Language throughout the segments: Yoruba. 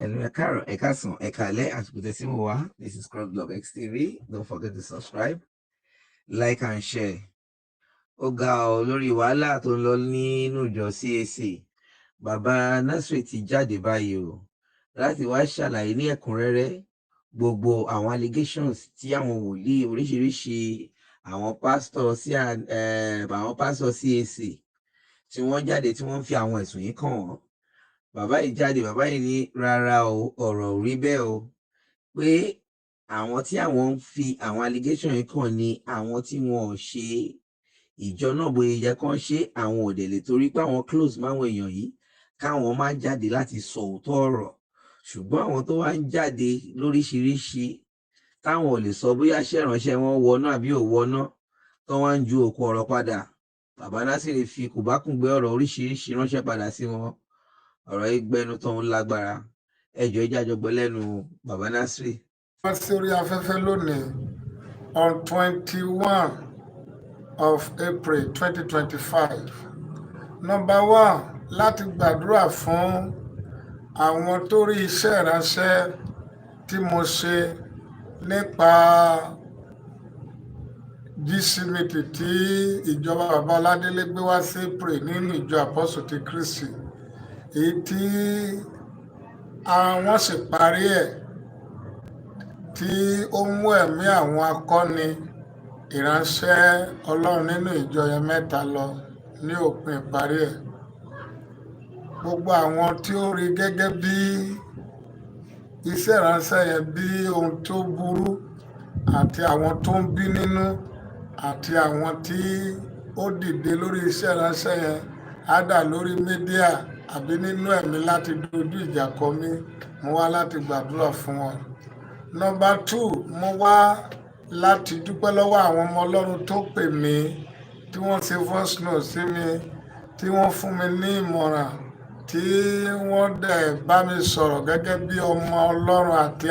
Hello, Ekaro, Ekason, Ekale, Asukutesimuwa. This is Crossblog XTV. Don't forget to subscribe, like, and share. Ó ga ọ lórí wàhálà tó ń lọ nínú ìjọ CAC. Bàbá Nasri ti jáde báyìí o láti wá ṣàlàyé ní ẹ̀kúnrẹ́rẹ́ gbogbo àwọn allegations tí àwọn wòlíì oríṣiríṣi àwọn pásítọ̀ CAC tí wọ́n jáde tí wọ́n fi àwọn ẹ̀sùn yìí kàn wọ́n. Bàbá yìí jáde, bàbá yìí ní rárá o, ọ̀rọ̀ ò rí bẹ́ẹ̀ o, pé àwọn tí àwọn ń fi àwọn allegation yìí kàn ní àwọn tí wọn ò ṣe ìjọ náà bóyá yẹ kán ṣe, àwọn ò dẹ̀ lè torí pé àwọn close máwọn èèyàn yìí káwọn má jáde láti sọ òótọ́ ọ̀rọ̀. Ṣùgbọ́n àwọn tó wá ń jáde lóríṣiríṣi táwọn ò lè sọ bóyá ṣèrànṣẹ́ wọn wọná àbí ò wọná, tó wá ń ju òkú ọ̀rọ̀ padà. Bàbá Nasri fi kòbákùngbé ọ̀rọ̀ oríṣiríṣi ránṣẹ́ padà sí wọn. Ọ̀rọ̀ yìí gbẹnu tó ń lágbára. Ẹjọ́ ìjájọgbọ́ lẹ́nu Bàbá Nasri. Wọ́n sí orí afẹ́fẹ́ lónìí on 21 of April 2025. Number 1, láti gbàdúrà fún àwọn tó rí iṣẹ́ ìránṣẹ́ tí mo ṣe nípa GCMT tí ìjọba bàbá Ọládélé gbé wá sí April nínú ìjọ Apostle ti Kristi, èyí tí àwọn sì parí ẹ̀ tí ó mú ẹ̀mí àwọn akọni ìránṣẹ́ Ọlọ́run nínú ìjọ yẹn mẹ́ta lọ ní òpin ìparí ẹ̀. Gbogbo àwọn tí ó rí gẹ́gẹ́ bí iṣẹ́ ìránṣẹ́ yẹn bí ohun tó burú, àti àwọn tó ń bí nínú, àti àwọn tí ó dìde lórí iṣẹ́ ìránṣẹ́ yẹn ádà lórí mídíà àbí nínú ẹ̀mí láti dojú ìjà kọ mí, mo wá láti gbàdúrà fún wọn. Number 2, mo wá láti dúpẹ́ lọ́wọ́ àwọn ọmọ Ọlọ́run tó pè mí, tí wọ́n ṣe voice note sí mi, tí wọ́n fún mi ní ìmọ̀ràn, tí wọ́n dẹ̀ bá mi sọ̀rọ̀ gẹ́gẹ́ bí ọmọ Ọlọ́run àti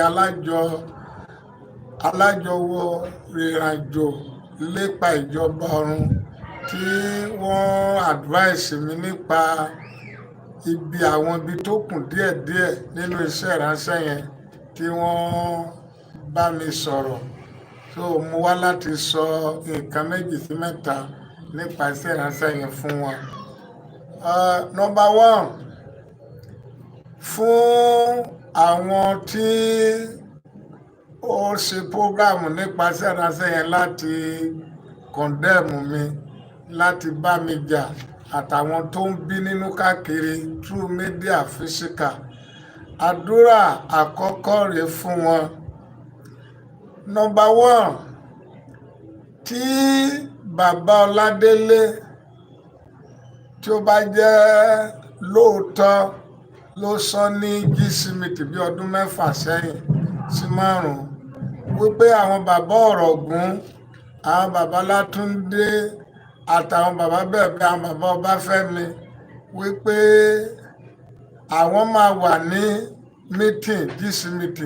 alájọwò ìrìnàjò lépa ìjọba ọ̀run, tí wọ́n advice mi nípa àwọn ibi tó kù díẹ̀díẹ̀ nínú iṣẹ́ ìránṣẹ́ yẹn, tí wọ́n bá mi sọ̀rọ̀. So mo wá láti sọ nǹkan 2 sí 3 nípa iṣẹ́ ìránṣẹ́ yẹn fún wọn. Number 1, fún àwọn tí ó ṣe program nípa iṣẹ́ ìránṣẹ́ yẹn láti condemn mi, láti bá mi jà, àtàwọn tó ń bí nínú káàkiri through media physical. Àdúrà àkọ́kọ́ rèé fún wọn. Number 1, tí bàbá Ọládélé tí ó bá jẹ́ lóòótọ́ ló sọ ní GCMT bí ọdún 6 sẹ́yìn sí 5 wípé àwọn bàbá Ọ̀rọ̀gún, àwọn bàbá Látúndé àtàwọn bàbá bẹ́ẹ̀ bí àwọn bàbá Ọbáfẹ́mi wípé àwọn máa wà ní meeting GCMT,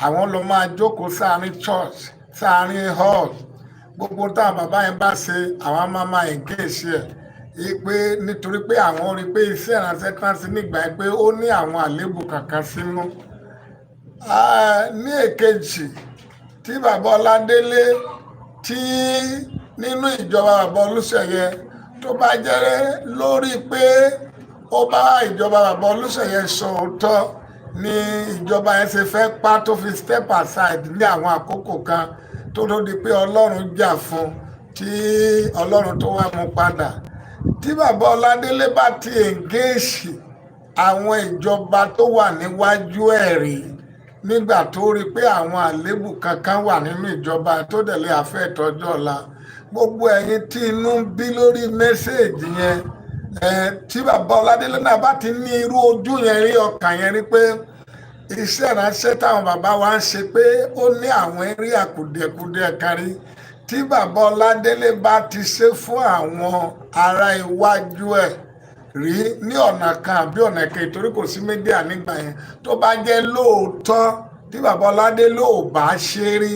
àwọn lọ máa jókòó sáàrin church, sáàrin hall, gbogbo táwọn bàbá yẹn bá ṣe àwọn máa engage ẹ̀, pé nítorí pé àwọn rí pé iṣẹ́ ìránṣẹ́ kan sí nígbà yẹn pé ó ní àwọn àléébù kankan sínú. Ní èkejì, tí bàbá Ọládélé tí nínú ìjọba bàbá Olúṣèyẹ tó bá jẹ́ lórí pé ó bá ìjọba bàbá Olúṣèyẹ sọ òótọ́ ni ìjọba yẹn ṣe fẹ́ pa tó fi step aside ní àwọn àkókò kan tó ló di pé Ọlọ́run jà fún, tí Ọlọ́run tó wá mú padà. Tí bàbá Ọládélé bá ti engage àwọn ìjọba tó wà níwájú ẹ̀ rí nígbà tó rí pé àwọn àléébù kankan wà nínú ìjọba tó dẹ̀ lè affect ọjọ́ ọ̀la, gbogbo ẹ̀yin tí inú ń bí lórí mẹ́sẹ̀ẹ̀jì yẹn, tí bàbá Ọládélé náà bá ti ní irú ojú yẹn rí, ọkàn yẹn rí pé iṣẹ́ ìránṣẹ́ táwọn bàbá wa ń ṣe pé ó ní àwọn eré àkùdẹ̀kùdẹ̀ kárí, tí bàbá Ọládélé bá ti ṣe fún àwọn ará iwájú ẹ̀ rí ní ọ̀nà kan àbí ọ̀nà kejì, torí kò sí mídíà nígbà yẹn, tó bá jẹ́ lóòótọ́ tí bàbá Ọládélé ò bá ṣe rí,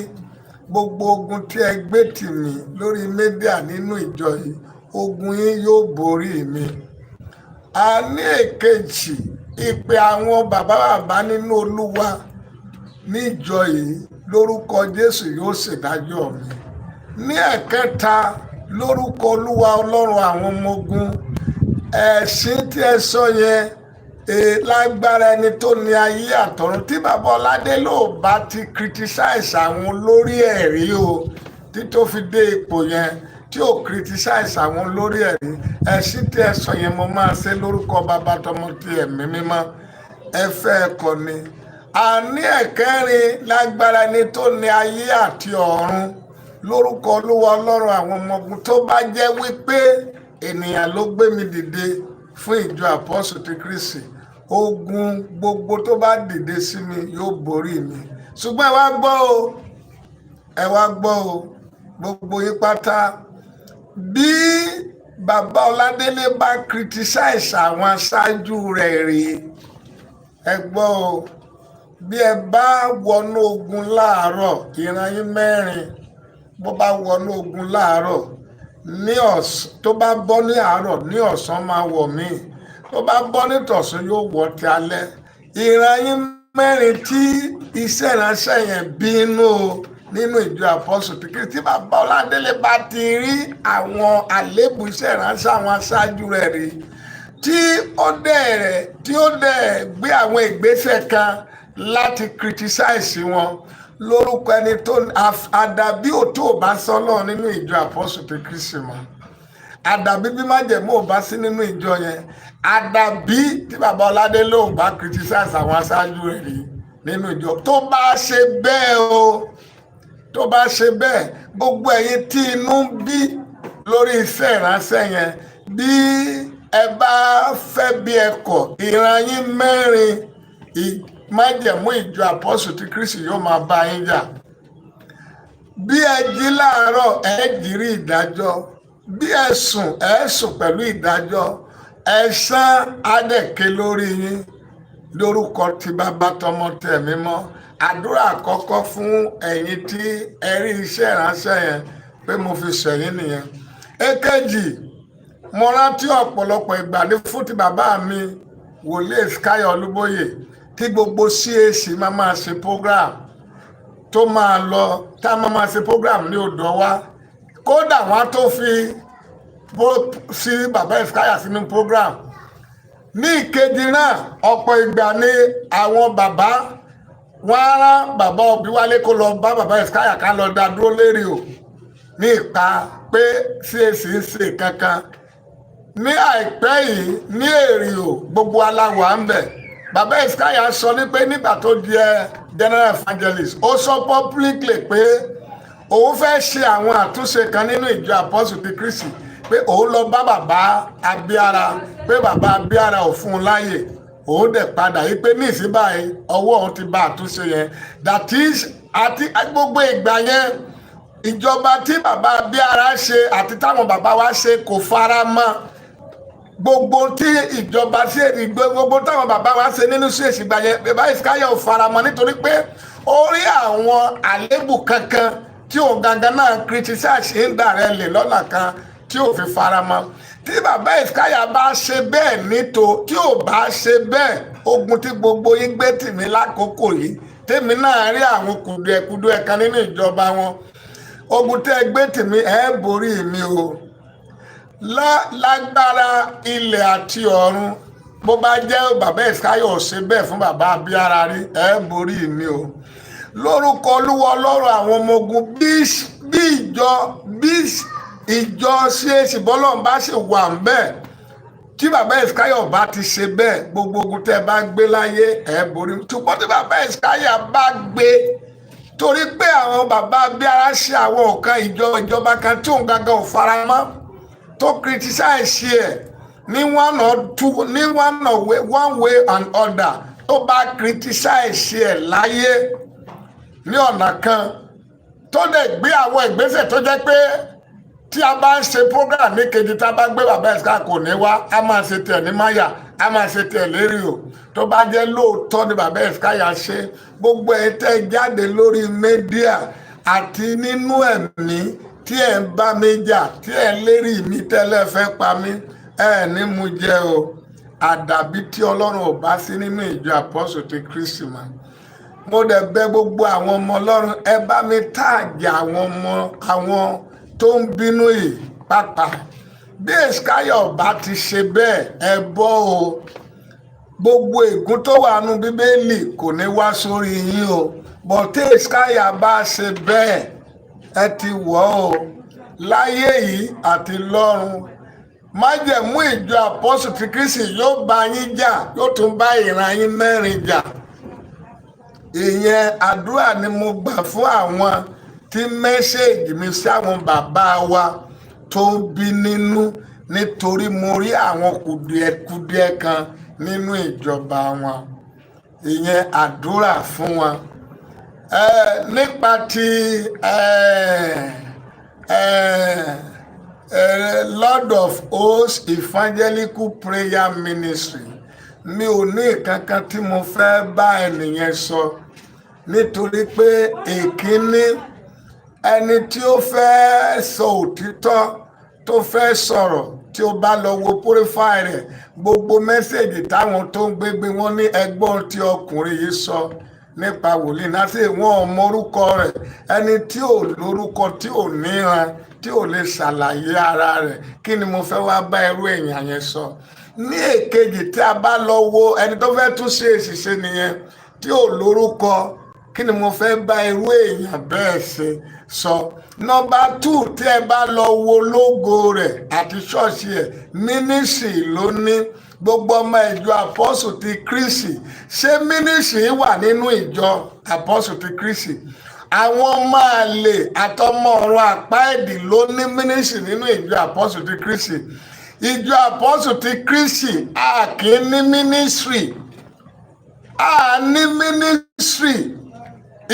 gbogbo ogun tí ẹ gbé tì mí lórí mídíà nínú ìjọ yìí, ogun yín yóò borí mi. A ní èkejì, ìpè àwọn bàbá nínú Olúwa ní ìjọ yìí lórúkọ Jésù yóò ṣèdájọ́ mi. Ní ẹ̀kẹta, lórúkọ Olúwa Ọlọ́run àwọn ọmọ ogun, ẹ̀sìn tí ẹ sọ yẹn lágbára ẹni tó ní ayé àtọ̀run, tí bàbá Ọládélé ò bá ti criticize àwọn olórí ẹ̀rí o tí tó fi dé ipò yẹn, tí ò criticize àwọn olórí ẹ̀rí, ẹ̀sìn tí ẹ sọ yẹn mo máa ṣe lórúkọ Bàbá tọmọ tí ẹ̀mí mímọ́. Ẹ fẹ́ ẹ̀kọ́ ni. Àní ẹ̀kẹrin, lágbára ẹni tó ní ayé àti ọ̀run, lórúkọ Olúwa Ọlọ́run àwọn ọmọ ogun, tó bá jẹ́ wípé ènìyàn ló gbé mi dìde fún ìjọ Àpọ́sù ti Kristi, ogun gbogbo tó bá dìde sí mi yóò borí mi. Ṣùgbọ́n ẹ wá gbọ́ o, gbogbo yín pátá, bí bàbá Ọládélé bá criticize àwọn aṣáájú rẹ̀ rèé, ẹ gbọ́ o, bí ẹ bá wọnú ogun láàárọ̀, ìran yín mẹ́rin, bó bá wọnú ogun láàárọ̀, ní ọ̀sán tó bá bọ́ ní àárọ̀, ní ọ̀sán máa wọ̀ mí, tó bá bọ́ ní tọ̀sán yóò wọ̀ ti alẹ́. Ìran yín mẹ́rin tí iṣẹ́ ìránṣẹ́ yẹn bínú nínú ìjọ Àpọ́sù ti Kristi, tí bàbá Ọládélé bá ti rí àwọn àléébù iṣẹ́ ìránṣẹ́ àwọn aṣáájú rẹ̀ rí, tí ó dẹ̀ gbé àwọn ìgbésẹ̀ kan láti criticize wọn, lórúkọ ẹni tó àdàbí òtó ò bá sọ́lọ́ nínú ìjọ Àpọ́sù ti Kristi mọ́, àdàbí bí májẹ̀mú ò bá sí nínú ìjọ yẹn, àdàbí tí bàbá Ọládélé ò bá criticize àwọn aṣáájú rẹ̀ rí nínú ìjọ. Tó bá ṣe bẹ́ẹ̀, gbogbo ẹ̀yin tí inú ń bí lórí iṣẹ́ ìránṣẹ́ yẹn, bí ẹ bá fẹ́ bí ẹ kọ̀, ìran yín mẹ́rin májẹ̀mú ìjọ Àpọ́sù ti Kristi yóò máa bá yín jà. Bí ẹ jí láàárọ̀, ẹ jírí ìdájọ́. Bí ẹ sùn pẹ̀lú ìdájọ́. Ẹ̀san adẹ̀kẹ́ lórí yín lórúkọ ti Bàbá tọmọ tẹ̀mí mọ́. Àdúrà àkọ́kọ́ fún ẹ̀yin tí ẹ rí iṣẹ́ ìránṣẹ́ yẹn pé mo fi ṣẹ̀yìn nìyẹn. Èkejì, mo rántí ọ̀pọ̀lọpọ̀ ìgbà ní fún ti bàbá mi Wòlíì Ezekiah Olúbóyè, tí gbogbo CAC máa ṣe program tó máa lọ, tá a máa ṣe program ní odò wa, kódà wọn tó fi sí bàbá Ezekiah sínú program. Ní ìkejì náà, ọ̀pọ̀ ìgbà ni àwọn bàbá wọn á rán bàbá Òbíwálé kó lọ bá bàbá Ezekiah ká lọ dá dúró lérí o ní ipa pé CAC ń ṣe kankan. Ní àìpẹ́ yìí ní Èrìò, gbogbo aláwọ̀ à ń bẹ̀, bàbá Ezekiah sọ ní pé nígbà tó di general evangelist, ó sọ publicly pé òun fẹ́ ṣe àwọn àtúnṣe kan nínú ìjọ Àpọ́sù ti Kristi, pé òun lọ bá bàbá Abíára, pé bàbá Abíára ò fún un láàyè, òun dẹ̀ padà yìí pé ní ìsìn báyìí ọwọ́ òun ti bá àtúnṣe yẹn. That is, àti gbogbo ìgbà yẹn ìjọba tí bàbá Abíára ṣe àti táwọn bàbá wa ṣe kò fara mọ́ gbogbo tí ìjọba sí gbogbo táwọn bàbá wa ṣe nínú sí èsìgbà yẹn. Bàbá Ezekiah ò fara mọ́ nítorí pé ó rí àwọn àléébù kankan tí òun gangan náà criticize ń dà rẹ lè lọ́nà kan tí ò fi fara mọ́. Tí bàbá Ezekiah bá ṣe bẹ́ẹ̀ tí ò bá ṣe bẹ́ẹ̀, ogun tí gbogbo yín gbé tì mí lákòókò yìí, tèmi náà rí àwọn kùdìẹ̀kudiẹ kan nínú ìjọba wọn, ogun tẹ́ gbé tì mí, ẹ borí mi o. Lágbára ilẹ̀ àti ọ̀run, bó bá jẹ́ bàbá Ezekiah ò ṣe bẹ́ẹ̀ fún bàbá Abíára rí, ẹ borí mi o. Lórúkọ Olúwa Ọlọ́run àwọn ọmọ ogun, bí ìjọ CAC bọ́lọ́run bá ṣe wà ń bẹ́ẹ̀, tí bàbá Ezekiah bá ti ṣe bẹ́ẹ̀, gbogbo ogun tẹ́ bá gbé láyé ẹ borí. Ṣùgbọ́n tí bàbá Ezekiah bá gbé torí pé àwọn bàbá Abíára ṣe àwọn ọ̀kan ìjọba kan tí òun gangan ò fara mọ́, tó criticize ẹ̀ ní one way and other, tó bá criticize ẹ̀ láyé ní ọ̀nà kan, tó dẹ̀ gbé àwọn ìgbésẹ̀ tó jẹ́ pé tí a bá ń ṣe program ní kejì tá a bá gbé bàbá Ezekiah kò ní wá, a máa ṣe tẹ̀ ní máyà, a máa ṣe tẹ̀ lérí o. Tó bá jẹ́ lóòótọ́ ni bàbá Ezekiah ṣe, gbogbo ẹ̀ tẹ́ jáde lórí mídíà àti nínú ẹ̀mí tí ẹ̀ ń bá mi jà, tí ẹ̀ lérí mi tẹ́lẹ̀ fẹ́ pa mí, ẹ̀ ní mú jẹ o. àdàbí tí Ọlọ́run ò bá sí nínú ìjọ Apostle ti Kristi mọ́. Mo dẹ̀ bẹ̀ gbogbo àwọn ọmọ Ọlọ́run, ẹ bá mi táàgì àwọn tó ń bínú yìí pàápàá. Bí Èsíkáyà bá ti ṣe bẹ́ẹ̀, ẹ bọ́ o. Gbogbo ègún tó wà nínú Bíbélì kò ní wá sórí yín o. But tí Èsíkáyà bá ṣe bẹ́ẹ̀, ẹ ti wọ̀ o. Láyé yìí àti lọ́run, májẹ̀mú ìjọ Apostle ti Kristi yóò bá yín jà, yóò tún bá ìran yín mẹ́rin jà. Ìyẹn àdúrà ni mo gbà fún àwọn tí mẹ́sẹ̀gì mi sí àwọn bàbá wa tó bí nínú, nítorí mo rí àwọn kùdìẹ̀kudiẹ kan nínú ìjọba wọn. Ìyẹn àdúrà fún wọn. Nípa ti Lord of Hosts Evangelical Prayer Ministry, mi ò ní kankan tí mo fẹ́ bá ènìyàn sọ, nítorí pé èkíní, ẹni tí ó fẹ́ sọ òtítọ́ tó fẹ́ sọ̀rọ̀, tí ó bá lọ wo profile rẹ̀, gbogbo mẹ́sẹ̀gì táwọn tó ń gbégbé wọn ní ẹgbọ́n tí ọkùnrin yìí sọ nípa wòlíì náà, sí wọn ò mọ orúkọ rẹ̀. Ẹni tí ò lórúkọ, tí ò níran, tí ò lè ṣàlàyé ara rẹ̀, kí ni mo fẹ́ wá bá irú èèyàn yẹn sọ? Ní èkejì, tí a bá lọ wo ẹni tó fẹ́ tún ṣe èṣìṣe nìyẹn, tí ò lórúkọ, kí ni mo fẹ́ bá irú èèyàn bẹ́ẹ̀ ṣe sọ? Nọ́mbà 2, tí ẹ bá lọ wo lógo rẹ̀ àti ṣọ́ọ̀ṣì ẹ̀, mínísírì ló ní. Gbogbo ọmọ ìjọ Apostle ti Kristi, ṣé mínísírì wà nínú ìjọ Apostle ti Kristi? Àwọn ọmọ àlè àtọmọ ọ̀run àpáẹ̀dì ló ní mínísírì nínú ìjọ Apostle ti Kristi. Ìjọ Apostle ti Kristi a kì í ní mínísírì. A ní mínísírì.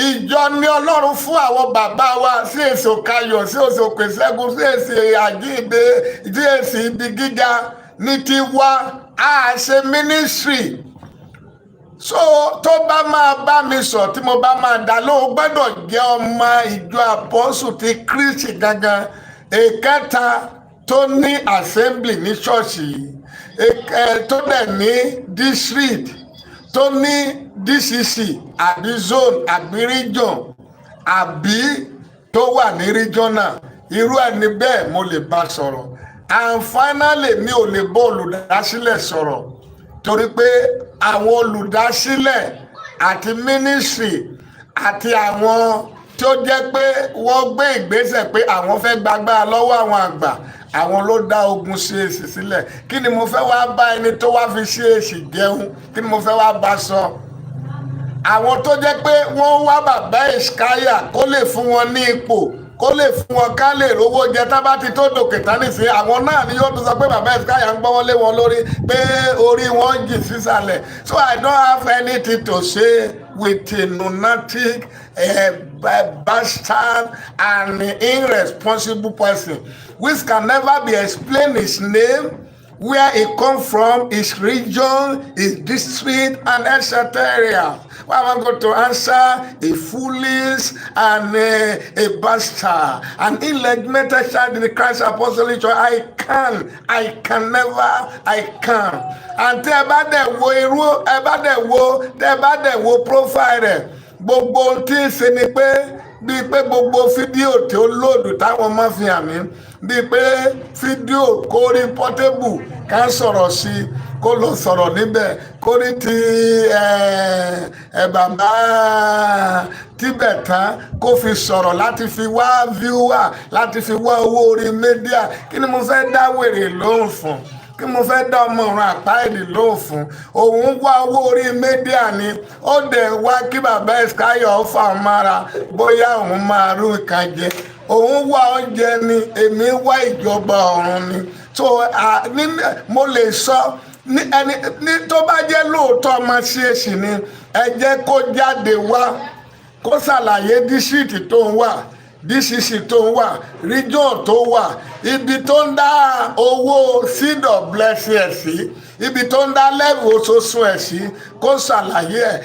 Ìjọ ní Ọlọ́run fún àwọn bàbá wa, sí èsì Òkayọ̀, sí èsì Òkèṣẹ́gun, sí èsì Àjíǹde, sí èsì ibi gíga ní tiwa, a ṣe mínísírì. So tó bá máa bá mi sọ, tí mo bá máa dá lóhùn, gbọ́dọ̀ jẹ́ ọmọ ìjọ Apostle ti Kristi gangan. Èkẹta, tó ní assembly ní ṣọ́ọ̀ṣì, tó dẹ̀ ní district, tó ní DCC àbí zone àbí region, àbí tó wà ní regional, irú ẹni bẹ́ẹ̀ mo lè bá sọ̀rọ̀. And finally, mi ò lè bá olùdásílẹ̀ sọ̀rọ̀, torí pé àwọn olùdásílẹ̀ àti ministry àti àwọn tí ó jẹ́ pé wọ́n gbé ìgbésẹ̀ pé àwọn fẹ́ gbàgbára lọ́wọ́ àwọn àgbà, àwọn ló dá ogun CAC sílẹ̀. Kí ni mo fẹ́ wá bá ẹni tó wá fi CAC jẹun? Kí ni mo fẹ́ wá bá sọ? Àwọn tó jẹ́ pé wọ́n wá bàbá Èsíkáyà kó lè fún wọn ní ipò, kó lè fún wọn ká lè rówó jẹ, tá bá ti tó dòkè tán nìsín, àwọn náà ni yóò tún sọ pé bàbá Èsíkáyà ń gbọ́wọ́ lé wọn lórí, pé orí wọn jìn sísàlẹ̀. So I don't have anything to say with a lunatic, bastard and irresponsible person which can never be explained his name, where he come from, his region, his district, and etc. Well, I'm going to answer a foolish and a bastard, an illegitimate child in the Christ Apostolic Church. I can never. And tẹ́ bá dẹ̀ wo profile rẹ̀, gbogbo tí ń ṣe ni pé, bíi pé gbogbo fídíò tí ó lòdù táwọn máa fi hàn mí, bíi pé fídíò kó rí Portable ká sọ̀rọ̀ sí, kó lọ sọ̀rọ̀ níbẹ̀, kó rí ti bàbá Tibetan kó fi sọ̀rọ̀ láti fi wá viewer, láti fi wá owó orí media. Kí ni mo fẹ́ dá wèrè lóhùn fún? Kí mo fẹ́ dá ọmọ ọ̀run àpáìdì lóhùn fún? Òun wá owó orí media ni, ó dẹ̀ wá kí bàbá Èsíkáyà fà mára bóyá òun máa rú nǹkan jẹ. Òun wá oúnjẹ ni, èmi wá ìjọba ọ̀run ni. So mo lè sọ ní tó bá jẹ́ lóòótọ́ ọmọ CAC ni, ẹ jẹ́ kó jáde wá, kó ṣàlàyé dísítì tó ń wà, DCC tó ń wà, region tó wà, ibi tó ń dá owó seed of blessing ẹ̀ sí, ibi tó ń dá level oṣooṣù ẹ̀ sí, kó ṣàlàyé ẹ̀.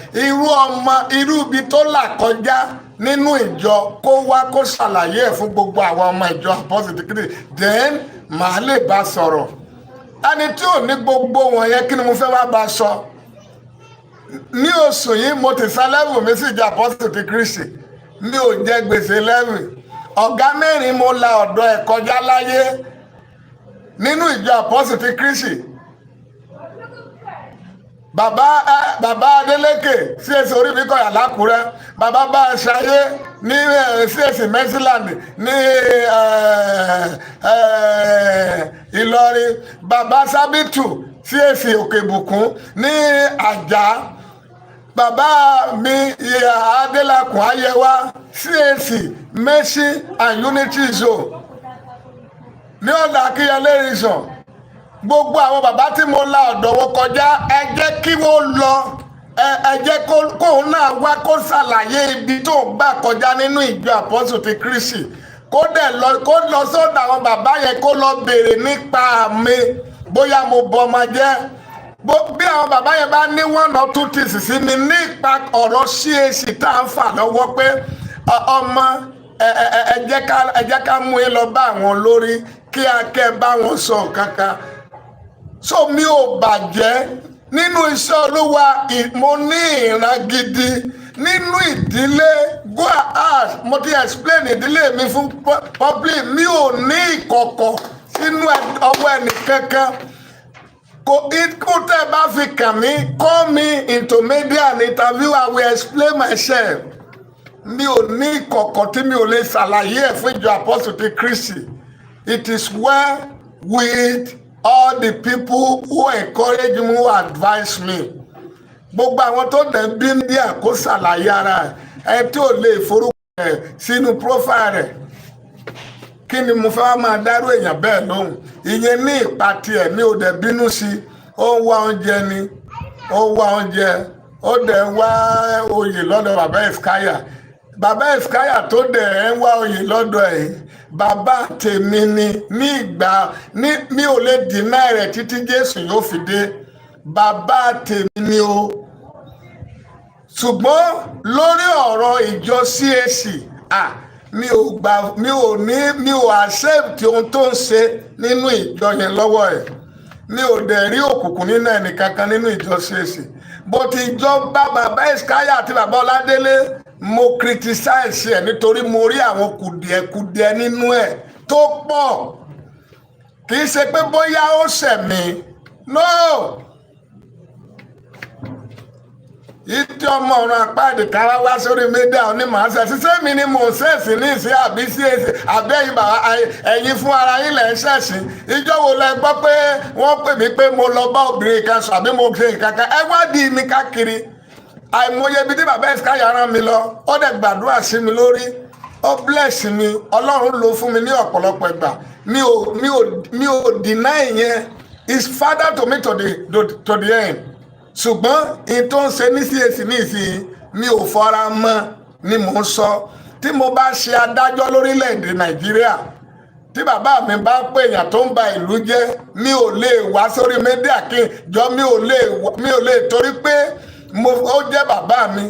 Irú ibi tó là kọjá nínú ìjọ, kó wá kó ṣàlàyé ẹ̀ fún gbogbo àwọn ọmọ ìjọ Apostle ti Kristi, then màá lè bá sọ̀rọ̀. ẹni tí ò ní gbogbo wọ̀nyẹn kí ni mo fẹ́ wá bá sọ ní oṣù yìí mo ti san level mi sí ìjọ Apostle ti Kristi mi ò jẹ gbèsè level ọ̀gá mẹ́rin mo la ọ̀dọ̀ ẹ̀ kọjá láyé nínú ìjọ Apostle ti Kristi bàbá Adélékè CAC Oríbíkọ̀yà l'Ákúrẹ́ bàbá bá a ṣayé ní CAC Mercyland ní Ìlọrin bàbá Sábìtù CAC Òkèbùkún ní Àjà bàbá mi Adélakùn Ayẹwà CAC Mercy and Unity Zone ní ọ̀nà Akínyẹlé Region gbogbo àwọn bàbá tí mo la ọ̀dọ̀ wọn kọjá ẹ jẹ́ kí wọ́n lọ ẹ jẹ́ kóun náà wá kó ṣàlàyé ibi tó ń gbà kọjá nínú ìjọ Apostle ti Kristi kó lọ sọ́dọ̀ àwọn bàbá yẹn kó lọ béèrè nípa mi bóyá mo bọmọ jẹ́ bí àwọn bàbá yẹn bá ní one or two things sí mi nípa ọ̀rọ̀ CAC tá à ń fà lọ́wọ́ pé ọmọ ẹ jẹ́ ká mú yín lọ bá àwọn olórí kí akẹ́ bá wọn sọ kankan so mi ò bàjẹ́ nínú iṣẹ́ Olúwa mo ní ìran gidi nínú ìdílé go ahead mo ti explain ìdílé mi fún public mi ò ní ìkọ̀kọ̀ sínú ọwọ́ ẹnì kankan kó tẹ́ bá fi kàn mí call me into media and interview I will explain myself mi ò ní ìkọ̀kọ̀ tí mi ò lè ṣàlàyé ẹ̀ fún ìjọ Apostle ti Kristi it is well with all the people who encourage me who advise me gbogbo àwọn tó dẹ̀ bí ní àkó ṣàlàyé ara ẹ tí ò lè forúkọ ẹ̀ sínú profile rẹ̀ kí ni mo fẹ́ máa dárò èèyàn bẹ́ẹ̀ lóhùn ìyẹn ní ìpa tiẹ̀ mi ò dẹ̀ bínú sí ó ń wá oúnjẹ ni ó ń wá oúnjẹ ó dẹ̀ ń wá oyè lọ́dọ̀ bàbá Eskaya tó dẹ̀ ń wá oyè lọ́dọ̀ ẹ̀ bàbá tèmi ni ní ìgbà mi ò lè dínà rẹ̀ títí Jésù yóò fi dé bàbá tèmi ni o ṣùgbọ́n lórí ọ̀rọ̀ ìjọ CAC mi ò accept ohun tó ń ṣe nínú ìjọ yẹn lọ́wọ́ ẹ̀ mi ò dẹ̀ rí òkùnkùn nínú ẹnìkankan nínú ìjọ CAC bó ti jọ bàbá Eskaya àti bàbá Ọládélé mo criticize ẹ̀ nítorí mo rí àwọn kùdìẹ̀kùdìẹ̀ nínú ẹ̀ tó pọ̀ kì í ṣe pé bóyá ó ṣẹ̀ mí no ìtí ọmọ ọ̀run apáàdì káwá wá sórí mídíà onímọ̀-ọ́sẹ̀ ṣiṣẹ́ mi ni mò ń ṣẹ̀sìn ní ìsìn àbí CAC àbí ẹ̀yin fún ara yín lẹ̀ ń ṣẹ̀sìn ìjọ wo lẹ gbọ́ pé wọ́n pè mí pé mo lọ bá obìnrin kan sọ àbí mo ṣe nǹkan kan ẹ wádìí mi káàkiri àìmọye ibi tí bàbá Eskaya rán mi lọ ó dẹ̀ gbàdúrà sí mi lórí ó bless mi Ọlọ́run lò fún mi ní ọ̀pọ̀lọpọ̀ ìgbà mi ò deny yẹn is father to me to the end ṣùgbọ́n in tó ń ṣe ní CAC ní ìsìn mi ò fara mọ́ ni mò ń sọ tí mo bá ṣe adájọ́ lórílẹ̀‐èdè Nàìjíríà tí bàbá mi bá pè èèyàn tó ń ba ìlú jẹ́ mi ò lè wá sórí mídíà kí jọ mi ò lè torí pé ó jẹ́ bàbá mi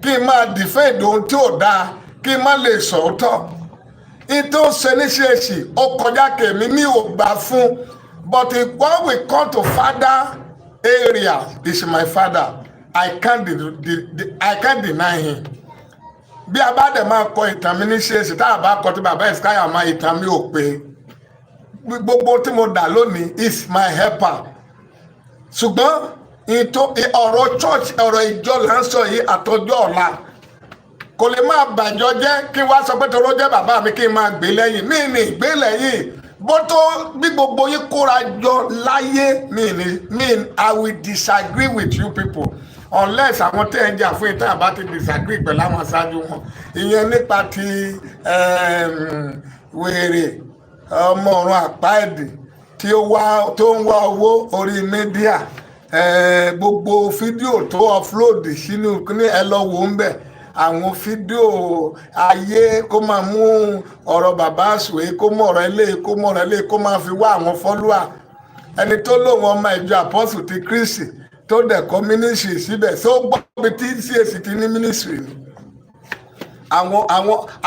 kí n máa defend ohun tí ò dáa kí n má lè sọ̀tọ̀ in tó ń ṣe ní CAC ó kọjá kèmí mi ò gbà fún but when we come to father area is my father I can't deny him bí a bá dẹ̀ máa kọ ìtàn mi ní CAC tá a bá kọ tí bàbá Eskaya máa ìtàn mi ò pé gbogbo tí mo dà lónìí is my helper ṣùgbọ́n ọ̀rọ̀ church ọ̀rọ̀ ìjọ là ń sọ yìí àtọjọ́ ọ̀la kò lè máa bàjọ́ jẹ́ kí n wá sọ pé toró jẹ́ bàbá mi kí n máa gbé lẹ́yìn mí ní ìgbé lẹ́yìn bó tó bí gbogbo yín kóra jọ láyé I will disagree with you people unless àwọn tẹ́ ẹ̀ ń jà fún ìtàn àbá ti disagree pẹ̀lú àwọn aṣáájú wọn ìyẹn nípa ti wèrè ọmọ ọ̀run àpáẹ̀dì tí tó ń wá owó orí mídíà gbogbo fídíò tó upload sínú ní ẹ lọ wò ń bẹ̀ àwọn fídíò ayé kó máa mú ọ̀rọ̀ bàbá àṣùwé kó mọ̀ ọ̀rọ̀ ilé kó mọ̀ ọ̀rọ̀ ilé kó máa fi wá àwọn fọ́lúwà ẹni tó lóun ọmọ ìjọ Apostle ti Kristi tó dẹ̀ kọ́ mínísírì síbẹ̀ tó gbọ́ bí tí CAC ti ní mínísírì ni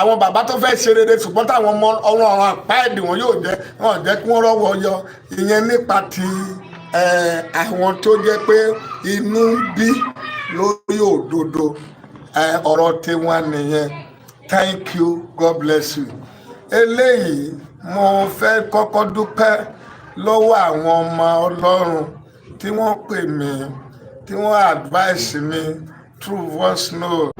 àwọn bàbá tó fẹ́ ṣe rere ṣùgbọ́n táwọn ọmọ ọ̀rọ̀ àpá ẹ̀dì wọn yóò jẹ́ kí wọ́n rọ́wọ́ yọ ìyẹn nípa ti àwọn tó jẹ́ pé inú bí lórí òdodo ọ̀rọ̀ tiwọn nìyẹn. Thank you, God bless you. Eléyìí mo fẹ́ kọ́kọ́ dúpẹ́ lọ́wọ́ àwọn ọmọ Ọlọ́run tí wọ́n pè mí tí wọ́n advice mi through voice note.